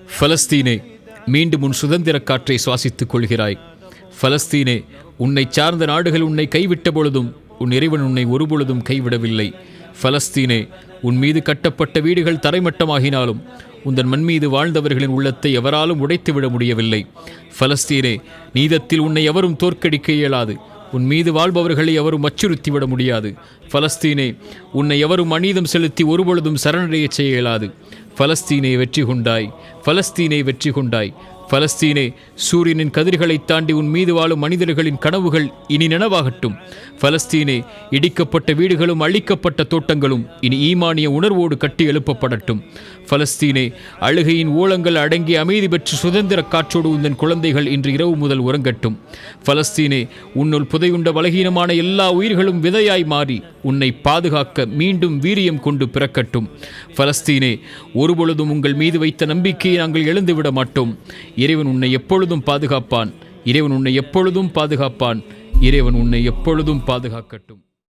பலஸ்தீனே, மீண்டும் உன் சுதந்திர காற்றை சுவாசித்துக் கொள்கிறாய். பலஸ்தீனே, உன்னை சார்ந்த நாடுகள் உன்னை கைவிட்ட பொழுதும் உன் இறைவன் உன்னை ஒருபொழுதும் கைவிடவில்லை. பலஸ்தீனே, உன் மீது கட்டப்பட்ட வீடுகள் தரைமட்டமாகினாலும் உந்தன் மண் மீது வாழ்ந்தவர்களின் உள்ளத்தை எவராலும் உடைத்துவிட முடியவில்லை. பலஸ்தீனே, நீதத்தில் உன்னை எவரும் தோற்கடிக்க இயலாது. உன் மீது வாழ்பவர்களை எவரும் அச்சுறுத்திவிட முடியாது. பலஸ்தீனே, உன்னை எவரும் அநீதம் செலுத்தி ஒருபொழுதும் சரணடைய செய்ய இயலாது. பலஸ்தீனை வெற்றி கொண்டாய். பலஸ்தீனை வெற்றி கொண்டாய். பலஸ்தீனே, சூரியனின் கதிர்களை தாண்டி உன் மீது வாழும் மனிதர்களின் கனவுகள் இனி நனவாகட்டும். பலஸ்தீனே, இடிக்கப்பட்ட வீடுகளும் அழிக்கப்பட்ட தோட்டங்களும் இனி ஈமானிய உணர்வோடு கட்டி எழுப்பப்படட்டும். பலஸ்தீனே, அழுகையின் ஓலங்கள் அடங்கி அமைதி பெற்று சுதந்திர காற்றோடு உந்தன் குழந்தைகள் இன்று இரவு முதல் உறங்கட்டும். பலஸ்தீனே, உன்னுள் புதையுண்ட பலகீனமான எல்லா உயிர்களும் விதையாய் மாறி உன்னை பாதுகாக்க மீண்டும் வீரியம் கொண்டு பிறக்கட்டும். பலஸ்தீனே, ஒருபொழுதும் உங்கள் மீது வைத்த நம்பிக்கையை நாங்கள் எழுந்துவிட மாட்டோம். இறைவன் உன்னை எப்பொழுதும் பாதுகாப்பான். இறைவன் உன்னை எப்பொழுதும் பாதுகாப்பான். இறைவன் உன்னை எப்பொழுதும் பாதுகாக்கட்டும்.